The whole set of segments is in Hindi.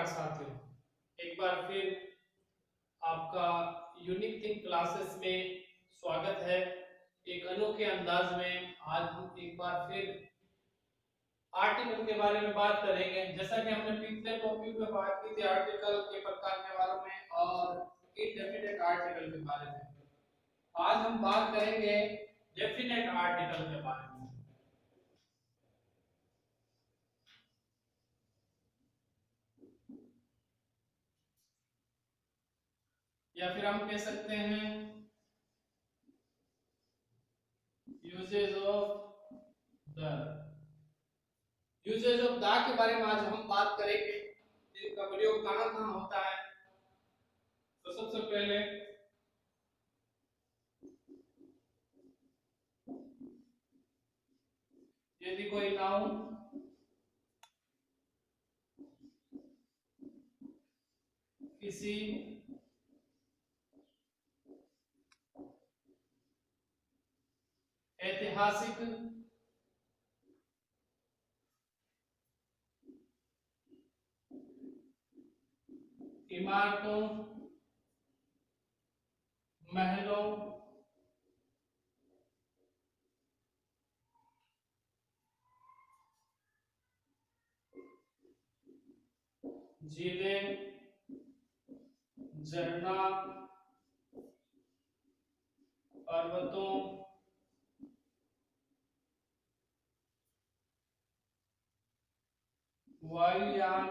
साथियों, एक बार फिर आपका यूनिक थिंक क्लासेस में स्वागत है। एक अनोखे अंदाज में आज हम एक बार फिर आर्टिकल के बारे में बात करेंगे। जैसा कि हमने पिछले टॉपिक में बात की थी आर्टिकल के प्रकार के बारे में और इनडेफिनेट आर्टिकल के बारे में, आज हम बात करेंगे डेफिनेट आर्टिकल के बारे में। या फिर हम कह सकते हैं uses of the. Uses of the के बारे में आज हम बात करेंगे, इनका प्रयोग कहां कहां होता है। तो सबसे पहले यदि कोई नाउन किसी ऐतिहासिक इमारतों, महलों, झीलें, झरना, पर्वतों, वायुयान,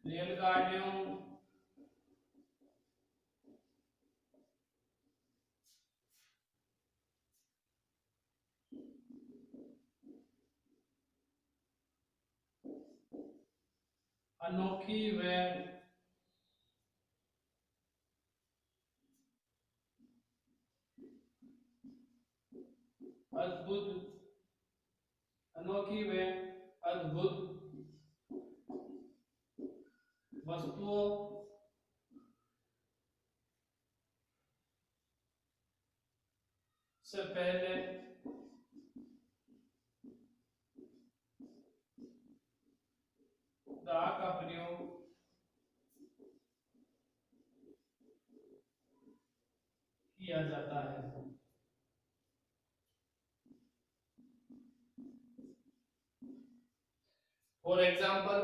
रेलगाड़ियों, अनोखी व अद्भुत, अनोखी व अद्भुत वस्तुओं से पहले दा का प्रयोग किया जाता है। For example,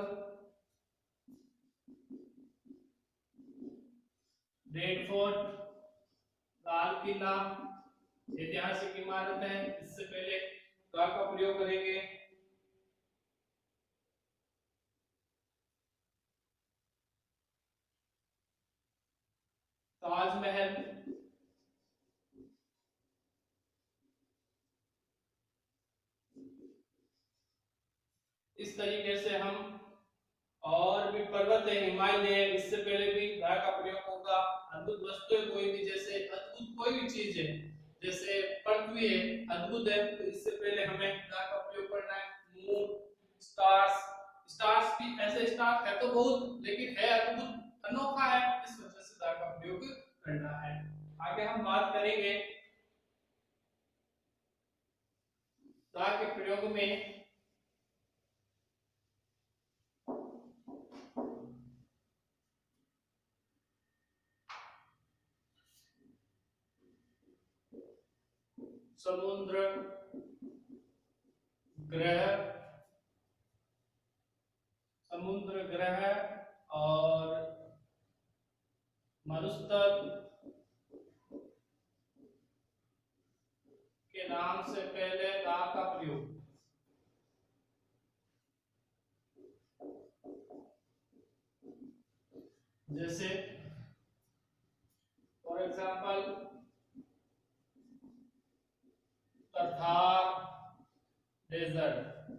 red fort, Lal Qila ऐतिहासिक इमारत है, इससे पहले दा का प्रयोग करेंगे। ताजमहल, इस तरीके से हम और भी पर्वत है, हिमालय, इससे पहले भी दा का प्रयोग होगा। अद्भुत वस्तु है कोई भी, जैसे अद्भुत कोई भी चीज है, जैसे पृथ्वी है अद्भुत है, तो इससे पहले हमें दा का प्रयोग करना है। मून, स्टार्स, स्टार्स भी ऐसे स्टार है तो बहुत, लेकिन है अद्भुत, अनोखा है, इस वजह से दा का प्रयोग करना है। आगे हम बात करेंगे दा के प्रयोग में समुद्र, ग्रह, समुद्र, ग्रह और मरुस्थल के नाम से पहले दा का प्रयोग। जैसे फॉर एग्जाम्पल थार डेजर्ट।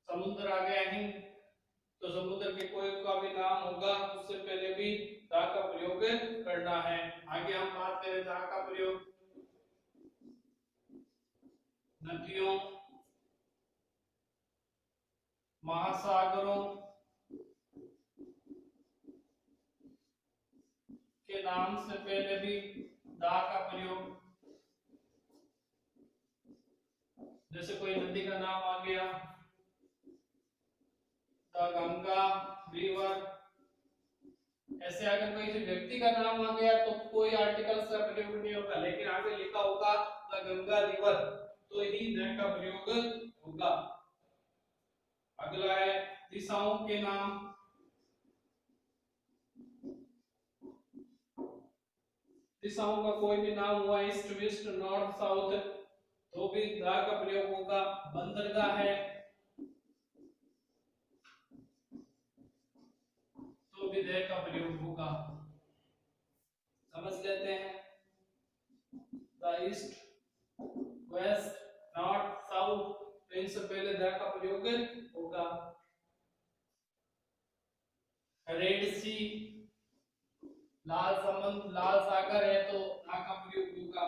समुद्र आ गया हिंद, तो समुद्र के कोई का भी नाम होगा उससे पहले भी दा का प्रयोग करना है। आगे हम बात करें दा का प्रयोग नदियों, महासागरों के नाम से पहले भी दा का प्रयोग। जैसे कोई नदी का नाम आ गया, द गंगा रिवर। ऐसे अगर कोई व्यक्ति का नाम आ गया तो कोई आर्टिकल्स का प्रयोग नहीं होगा, लेकिन आगे लिखा होगा द गंगा रिवर तो ही द का प्रयोग होगा। अगला है दिशाओं के नाम। दिशाओं का कोई भी नाम हुआ, ईस्ट वेस्ट नॉर्थ साउथ, तो भी द का प्रयोग होगा। बंदरगाह है तो भी द का प्रयोग होगा। समझ लेते हैं, the east west north south, तो इनसे पहले द का प्रयोग होगा। रेड सी, लाल समुद्र, लाल सागर है तो ना का प्रयोग होगा।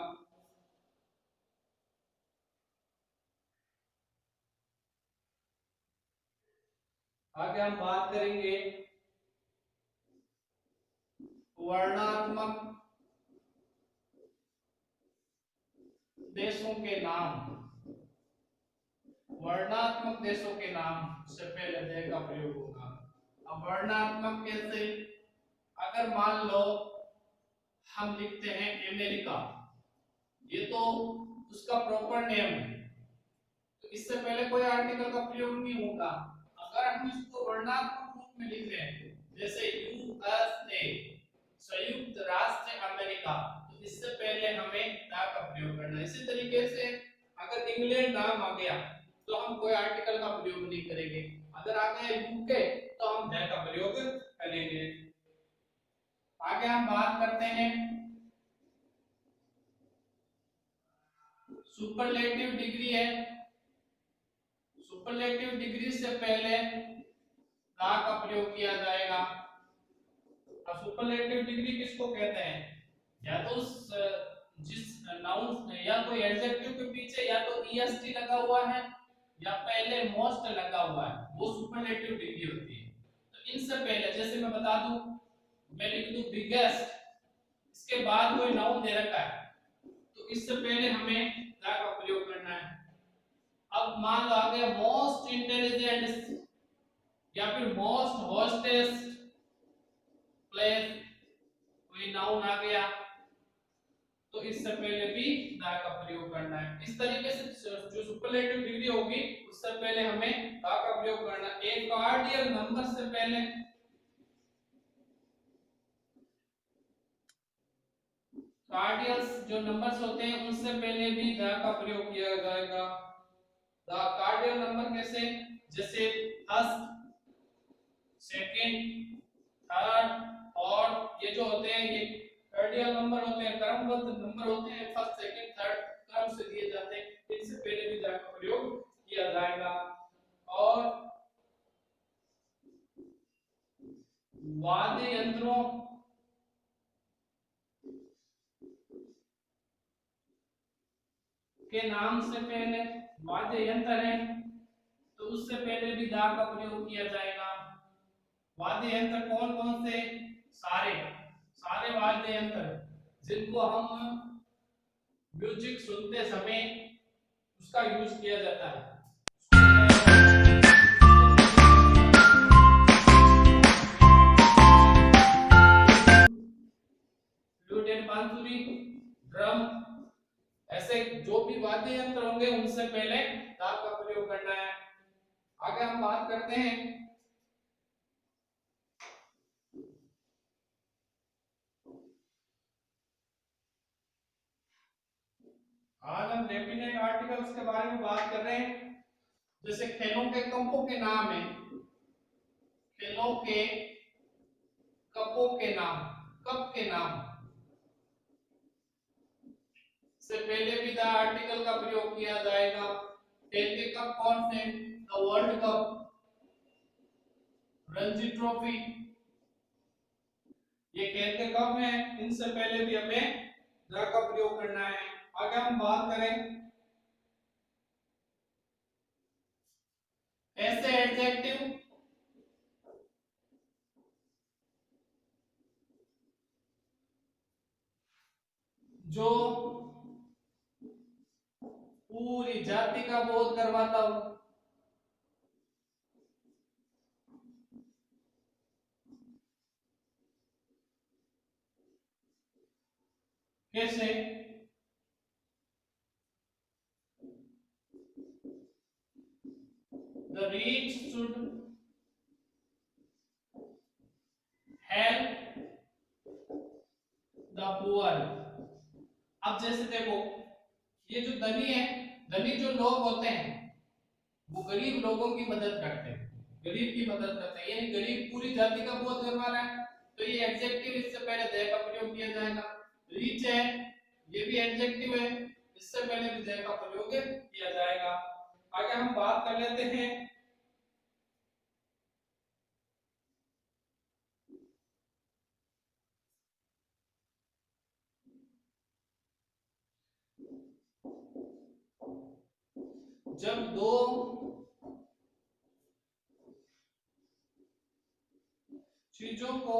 आगे हम बात करेंगे वर्णात्मक देशों के नाम। वर्णात्मक देशों के नाम से पहले दे का प्रयोग होगा। अब वर्णात्मक कैसे? अगर मान लो हम लिखते हैं अमेरिका, ये तो उसका प्रॉपर नेम है, तो इससे पहले कोई आर्टिकल का प्रयोग नहीं होगा। अगर हम इसको वर्णात्मक रूप में लिख रहे हैं, जैसे यूएसए, संयुक्त राष्ट्र अमेरिका, तो इससे पहले हमें दा का प्रयोग करना है। इसी तरीके से अगर इंग्लैंड नाम आ गया तो हम कोई आर्टिकल का प्रयोग नहीं करेंगे। अगर आ गया यूके तो हम दा का प्रयोग करेंगे। आगे हम बात करते हैं सुपरलेटिव डिग्री है। सुपरलेटिव डिग्री से पहले दा का प्रयोग किया जाएगा। अब सुपरलेटिव डिग्री किसको कहते हैं? या तो जिस नाउन या तो एडजेक्टिव के पीछे या तो ईएसटी लगा हुआ है या पहले मोस्ट लगा हुआ है, वो सुपरलेटिव डिग्री होती है। तो इनसे पहले जैसे मैं बता दूं, मैं लिख दूं बिगेस्ट, इसके बाद कोई नाउन दे रखा है तो इससे पहले हमें दा का प्रयोग करना है। अब मान लो आ गया मोस्ट इंटेलिजेंट या फिर मोस्ट होस्टेस्ट प्लेस, कोई नाउन आ गया तो इससे पहले भी दा का प्रयोग करना है। इस तरीके से जो सुपरलेटिव डिग्री होगी उससे पहले हमें दा का प्रयोग करना है। एक कार्डियल नंबर से पहले, कार्डियल्स जो नंबर्स होते हैं उनसे पहले भी दा का प्रयोग किया जाएगा। द कार्डियल नंबर कैसे? जैसे फर्स्ट, सेकंड, थर्ड, और ये जो होते हैं ये कार्डियल नंबर होते हैं, क्रमबद्ध नंबर होते हैं, फर्स्ट सेकंड थर्ड क्रम से दिए जाते हैं। इनसे पहले भी दा का प्रयोग किया जाएगा। और वाद्य यंत्रों के नाम से पहले, वाद्य यंत्र है तो उससे पहले भी दा का प्रयोग किया जाएगा। वाद्य यंत्र कौन कौन से? सारे सारे वाद्य यंत्र जिनको हम म्यूजिक सुनते समय उसका यूज किया जाता है। फ्लूट एंड बांसुरी, ड्रम, ऐसे जो भी वाद्य यंत्र होंगे उनसे पहले दा का प्रयोग करना है। आगे हम बात करते हैं आज हम डेफिनेट आर्टिकल्स के बारे में बात कर रहे हैं। जैसे खेलों के कपों के नाम है, खेलों के कपों के नाम, कप के नाम से पहले भी द आर्टिकल का प्रयोग किया जाएगा। खेल के कप कौन से? The world cup, Ranji trophy, ये खेल के कप हैं, इनसे पहले भी हमें द का प्रयोग करना है। आगे हम बात करें ऐसे एडजेक्टिव जो पूरी जाति का बोध करवाता हूं। कैसे? The rich should help the poor। अब जैसे देखो, ये जो धनी है, धनी जो लोग होते हैं वो गरीब लोगों की मदद करते हैं, गरीब की मदद करते हैं, यानी गरीब पूरी जाति का बोध करवा रहा है। तो ये एडजेक्टिव, इससे पहले दे का प्रयोग किया जाएगा। रिच है, ये भी एडजेक्टिव है, इससे पहले भी दे का प्रयोग किया जाएगा। आगे हम बात कर लेते हैं जब दो चीजों को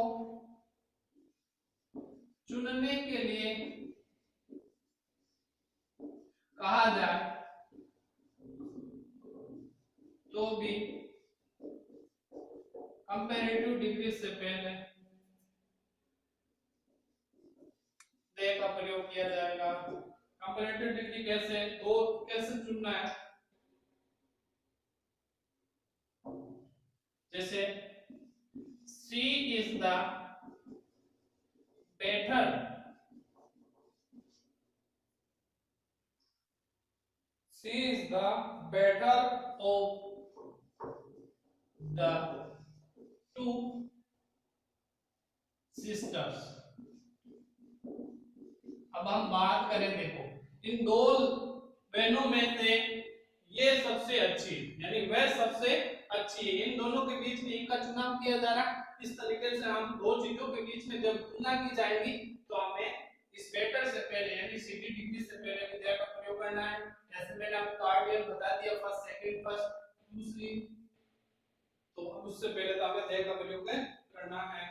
चुनने के लिए कहा जाए तो भी कंपैरेटिव डिग्री से पहले दे का प्रयोग किया जाएगा। कंपैरेटिव डिग्री कैसे, दो कैसे चुनना है? जैसे she is the better she is the better of the two sisters. अब हम बात करें, देखो इन दो बहनों में से ये सबसे अच्छी, यानी वह सबसे अच्छी है, इन दोनों के बीच में एक का चुनाव किया जा रहा है। इस तरीके से हम दो चीजों के बीच में जब तुलना की जाएगी तो हमें इस बेटर से पहले यानी सीधी डिग्री से पहले विद्या का प्रयोग करना है। जैसे मैंने आपको कार्डियल बता दिया, फर्स्ट सेकंड फर्स्ट दूसरी, तो उससे पहले तो हमें दे का प्रयोग करना है।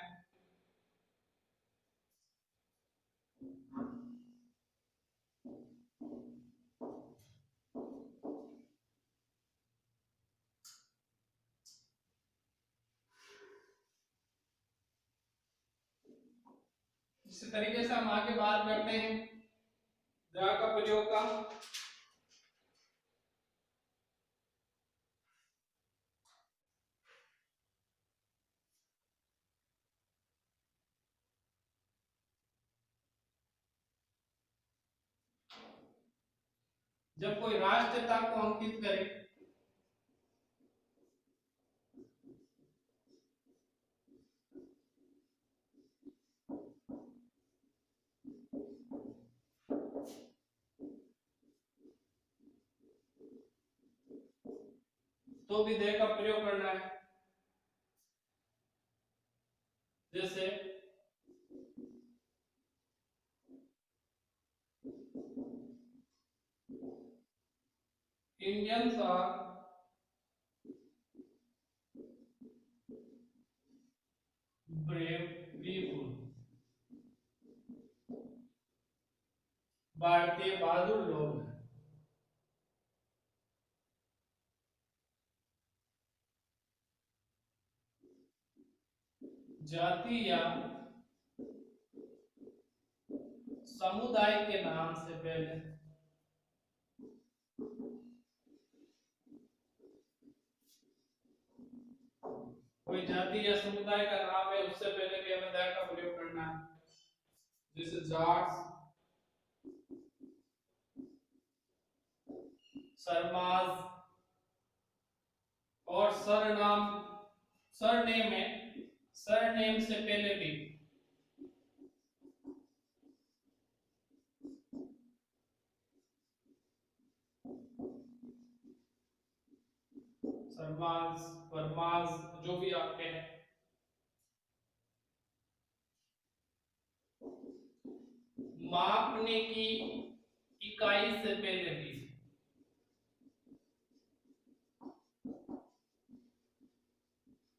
इसी तरीके से हम आगे बात करते हैं द का प्रयोग का। जब कोई राष्ट्रीयता को अंकित करे तो भी दे का प्रयोग करना है। जैसे इंडियंस आर ब्रेव पीपुल, भारतीय बहादुर लोग हैं। जाति या समुदाय के नाम से पहले कोई जाति या समुदाय का नाम है उससे पहले भी हमें दैट का प्रयोग करना है। जैसे जाट्स, सरमाज और सरनाम, सरनेम है, सरनेम से पहले भी सरमाज परमाज जो भी आपके हैं, मापने की इकाई से पहले भी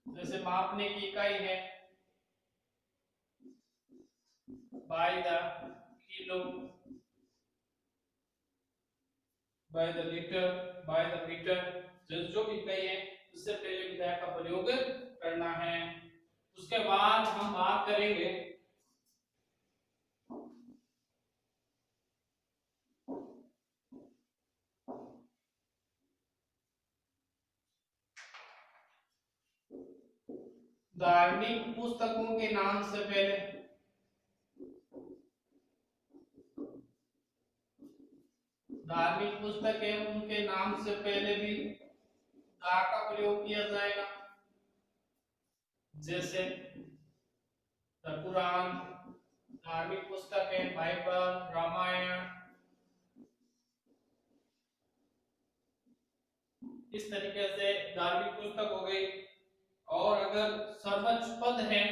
जैसे मापने की इकाई है by the kilo, by the litre, by the metre, जो भी कहिए उससे पहले विधायक का प्रयोग करना है। उसके बाद हम बात करेंगे धार्मिक पुस्तकों के नाम से पहले। धार्मिक पुस्तक है उनके नाम से पहले भी दा का प्रयोग किया जाएगा, जैसे द कुरान धार्मिक पुस्तक है, बाइबल, रामायण, इस तरीके से धार्मिक पुस्तक हो गई। और अगर सर्वोच्च पद है,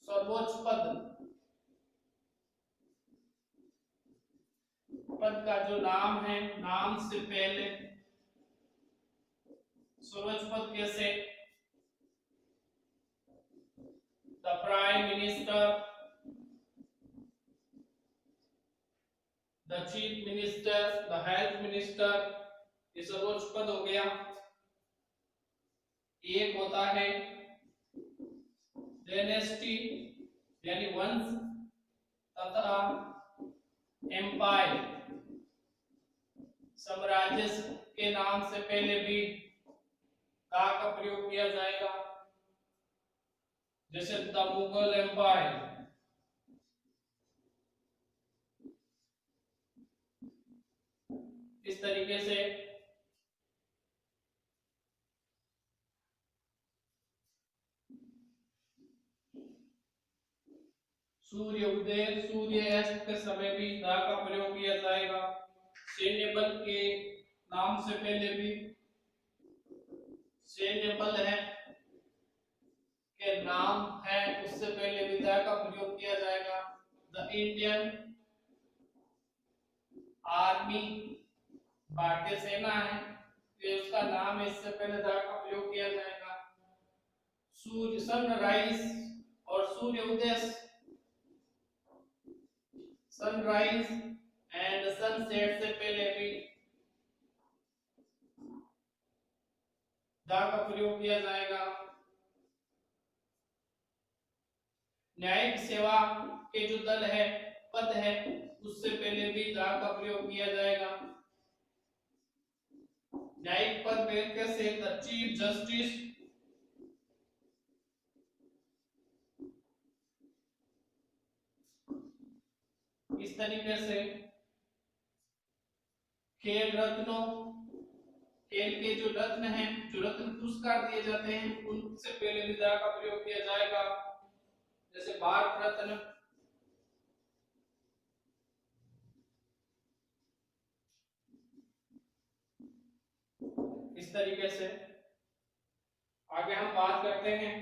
सर्वोच्च पद का जो नाम है, नाम से पहले सर्वोच्च पद कैसे, the prime minister, the chief minister, the health minister, ये सर्वोच्च पद हो गया। एक होता है डायनेस्टी यानी वंश तथा एम्पायर, साम्राज्य के नाम से पहले भी दा का प्रयोग किया जाएगा, जैसे द मुगल एम्पायर। इस तरीके से सूर्य उदय सूर्य अस्त के समय भी दा का प्रयोग किया जाएगा। सैन्य बल के नाम से पहले भी, सैन्य बल है के नाम है उससे पहले भी दा का प्रयोग किया जाएगा। द इंडियन आर्मी भारतीय सेना है, ये उसका नाम है, इससे पहले दा का प्रयोग किया जाएगा। सूर्य सनराइज और सूर्य उदय, सनराइज एंड सनसेट से पहले भी दा का प्रयोग किया जाएगा। न्यायिक सेवा के जो दल है, पद है, उससे पहले भी दा का प्रयोग किया जाएगा। न्यायिक पद में कैसे, द चीफ जस्टिस, इस तरीके से खेल रत्नों, खेल के जो रत्न हैं, जो रत्न पुरस्कार दिए जाते हैं, उनसे पहले भी दा का प्रयोग किया जाएगा, जैसे भारत रत्न। इस तरीके से आगे हम बात करते हैं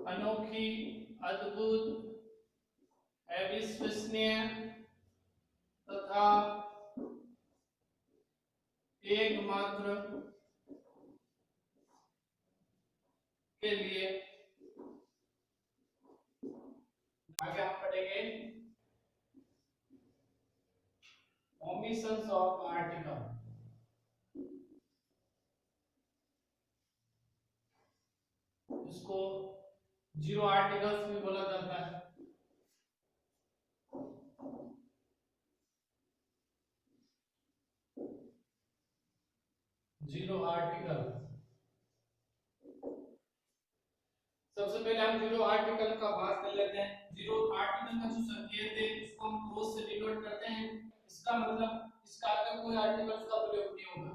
अनोखी, अद्भुत, अविश्वसनीय तथा एकमात्र के लिए। आगे हम पढ़ेंगे ओमिशंस ऑफ आर्टिकल। इसको जीरो आर्टिकल्स भी बोला जाता है। जीरो आर्टिकल, सबसे पहले हम जीरो आर्टिकल का बात कर लेते हैं। जीरो आर्टिकल का जो संकेत है उसको हम क्रॉस से डिनोट करते हैं। इसका मतलब इसका आगे कोई आर्टिकल्स का प्रयोग नहीं होगा।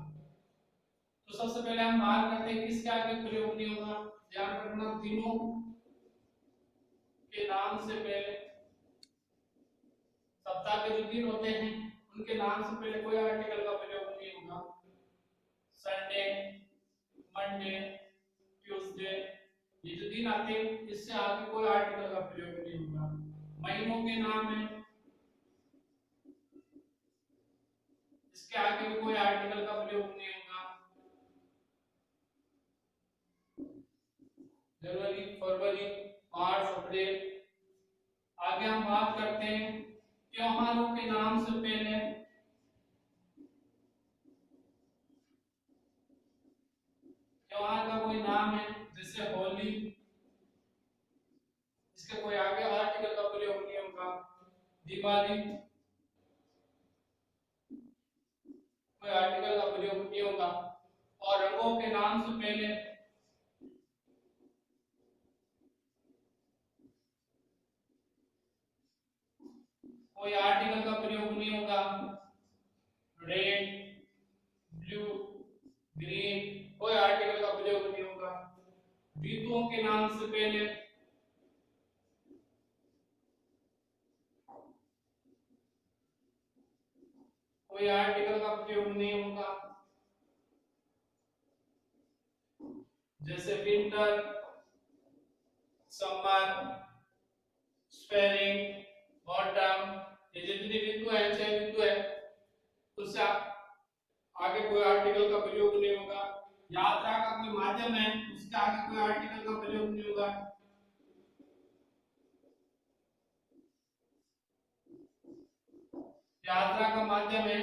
तो सबसे पहले हम बात करते हैं किसके आगे प्रयोग नहीं होगा। ध्यान रखना, दिनों के नाम से पहले, सप्ताह के जो दिन होते हैं उनके नाम से पहले कोई आर्टिकल का प्रयोग नहीं होगा। संडे, मंडे, ट्यूसडे, ये जो दिन आते हैं इससे आगे कोई आर्टिकल का प्रयोग नहीं होगा। महीनों के नाम है, इसके आगे भी कोई आर्टिकल का प्रयोग नहीं होगा। जनवरी, फरवरी, मार्च, अप्रैल। आगे हम बात करते हैं त्योहारों के नाम से पहले। त्योहार का कोई नाम है जैसे होली, इसके कोई आगे आर्टिकल का प्रयोग नहीं होगा। दिवाली, कोई आर्टिकल का प्रयोग नहीं होगा। और रंगों के नाम से पहले कोई आर्टिकल का प्रयोग नहीं होगा। रेड, ब्लू, ग्रीन, कोई आर्टिकल का प्रयोग नहीं होगा। ऋतुओं के नाम से पहले कोई आर्टिकल का प्रयोग नहीं होगा। जैसे विंटर, समर, स्प्रिंग, ऑटम, ये जितनी ऋतु है, 6 ऋतु है, उससे आगे कोई आर्टिकल का प्रयोग नहीं होगा। यात्रा का कोई माध्यम है, उसके आगे कोई आर्टिकल का प्रयोग नहीं होगा। यात्रा का माध्यम है,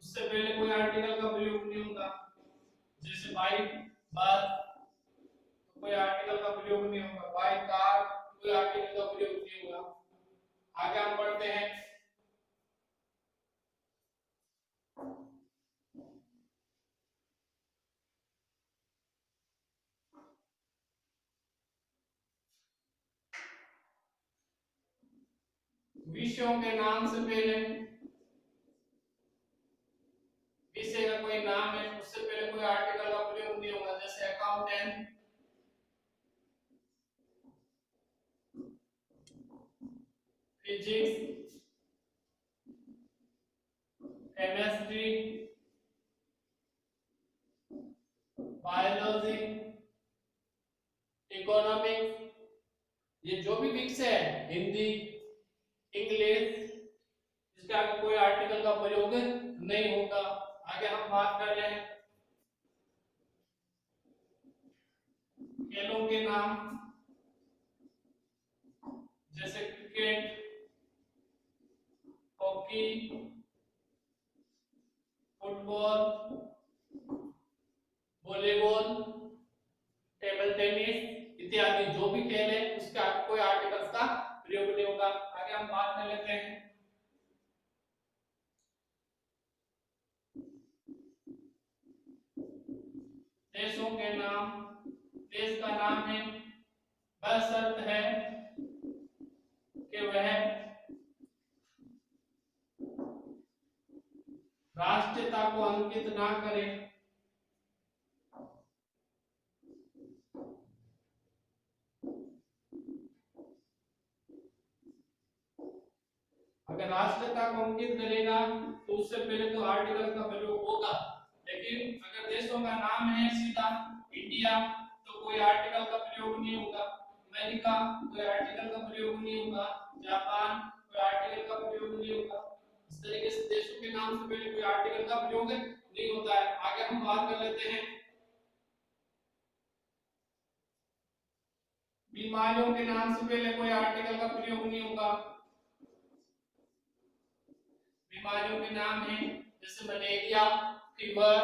उससे पहले कोई आर्टिकल का प्रयोग नहीं होगा। जैसे बाइक, बस, कोई आर्टिकल का प्रयोग नहीं होगा। बाइक, कार, कोई आर्टिकल का प्रयोग नहीं होगा। आगे हम पढ़ते हैं विषयों के नाम से पहले। विषय का कोई नाम है, उससे पहले कोई आर्टिकल का प्रयोग नहीं होगा। जैसे accountant, physics, chemistry, biology, economics, ये जो भी विषय है, हिंदी, इंग्लिश, इसके आगे कोई आर्टिकल का प्रयोग नहीं होगा। आगे हम बात कर रहे हैं खेलों के नाम। जैसे cricket, hockey, football, volleyball, table tennis इत्यादि जो भी खेल है उसका कोई आर्टिकल्स का प्रयोग नहीं होगा। आगे हम बात कर लेते हैं देशों के नाम। देश का नाम है बशर्त है कि वह राष्ट्रीयता को अंकित ना करे। अगर राष्ट्रीयता को अंकित करेगा तो उससे पहले तो आर्टिकल का प्रयोग होगा, लेकिन अगर देशों का नाम है सीधा इंडिया तो कोई आर्टिकल का प्रयोग नहीं होगा। अमेरिका, कोई आर्टिकल का प्रयोग नहीं होगा। जापान, कोई आर्टिकल का प्रयोग नहीं होगा। इस तरीके से देशों के नाम से पहले कोई आर्टिकल का प्रयोग नहीं होता है। आगे हम बात कर लेते हैं बीमारियों के नाम से पहले कोई आर्टिकल का प्रयोग नहीं होगा। बीमारियों के नाम है जैसे मलेरिया, फीवर,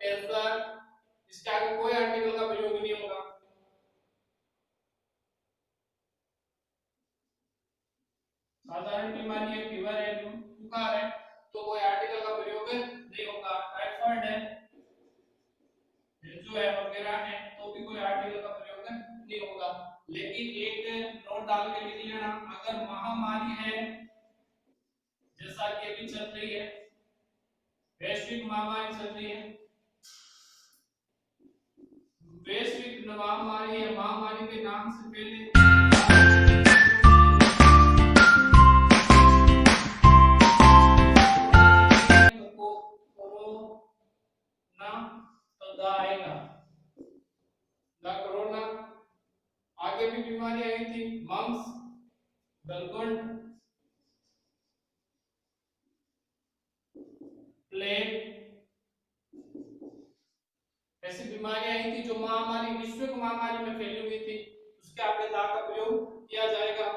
कैंसर, इसके आगे कोई आर्टिकल का प्रयोग नहीं होगा। साधारण बीमारी है, फीवर है, बुखार है, तो कोई आर्टिकल का प्रयोग नहीं होगा। टाइफाइड है, जो है वगैरह है, तो भी कोई आर्टिकल का प्रयोग नहीं होगा। लेकिन एक नोट डाल के लिख लेना, अगर महामारी है जैसा कि अभी चल रही है, वैश्विक महामारी चल रही है, वैश्विक महामारी है, महामारी के नाम से पहले कोरोना तो आएगा ना, कोरोना गलगुंड, प्लेग, ऐसी बीमारियां आई थी जो महामारी, विश्व महामारी में फैली हुई थी, उसके आपने दा का प्रयोग किया जाएगा।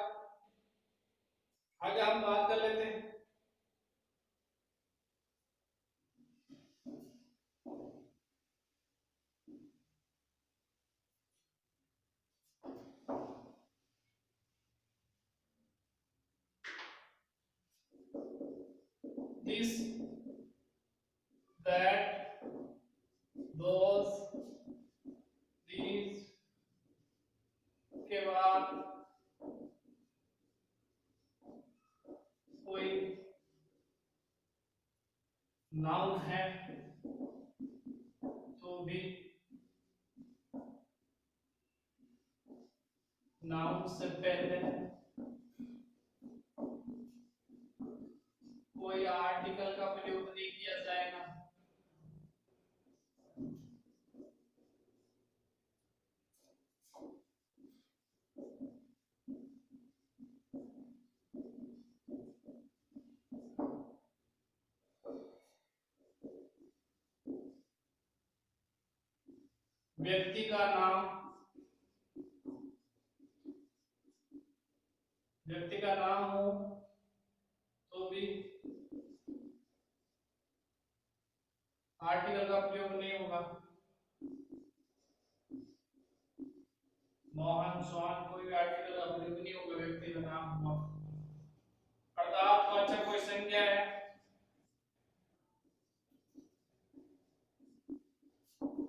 आगे हम बात कर लेते हैं। This, that, those, these के बाद कोई नाउन है तो भी नाउन से पहले कोई आर्टिकल का प्रयोग नहीं किया जाएगा। व्यक्ति का नाम, व्यक्ति का नाम हो तो भी आर्टिकल का प्रयोग नहीं होगा। मोहन, सोहन, कोई भी आर्टिकल का प्रयोग नहीं होगा, व्यक्ति का नाम हुआ। पदार्थवाचक कोई संज्ञा है,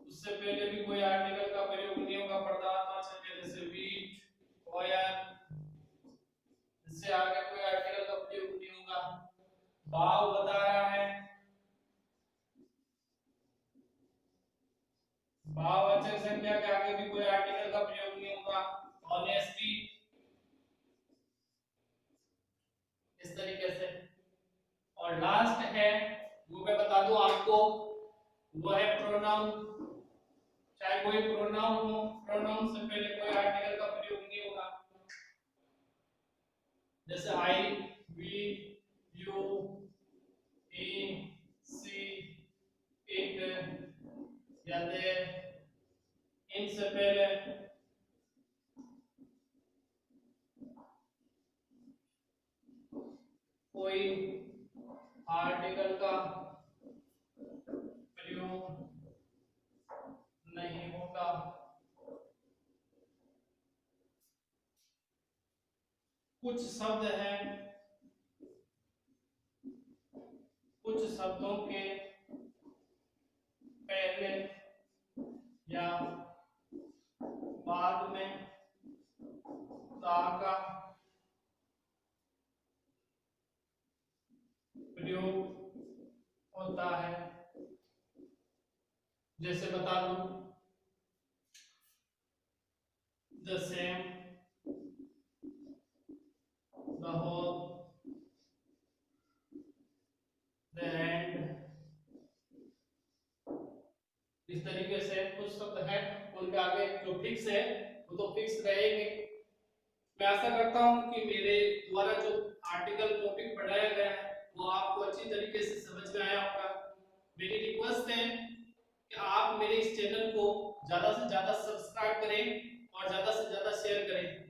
उससे पहले भी कोई आर्टिकल का प्रयोग नहीं होगा। पदार्थवाचक है जैसे वीट, ऑयल, इससे आगे कोई आर्टिकल का प्रयोग नहीं होगा। भाव बता रहा है, भाववाचक संज्ञा के आगे भी कोई आर्टिकल का प्रयोग नहीं होगा। ऑनेस्टी, इस तरीके से। और लास्ट है, वो मैं बता दूं आपको, वो है प्रोनाउन। चाहे कोई प्रोनाउन हो, प्रोनाउन से पहले कोई आर्टिकल का प्रयोग नहीं होगा। जैसे I, we, you, he, she, it या दे, इनसे पहले कोई आर्टिकल का प्रयोग नहीं होगा। कुछ शब्द हैं, कुछ शब्दों के पहले या बाद में ता का प्रयोग होता है। जैसे बता दूं, the same, the whole, the end, इस तरीके से कुछ शब्द हैं, उनके आगे जो फिक्स है वो तो फिक्स रहेंगे। मैं आशा करता हूं कि मेरे द्वारा जो आर्टिकल टॉपिक पढ़ाया गया है वो आपको अच्छी तरीके से समझ में आया होगा। मेरी रिक्वेस्ट है कि आप मेरे इस चैनल को ज्यादा से ज्यादा सब्सक्राइब करें और ज्यादा से ज्यादा शेयर करें।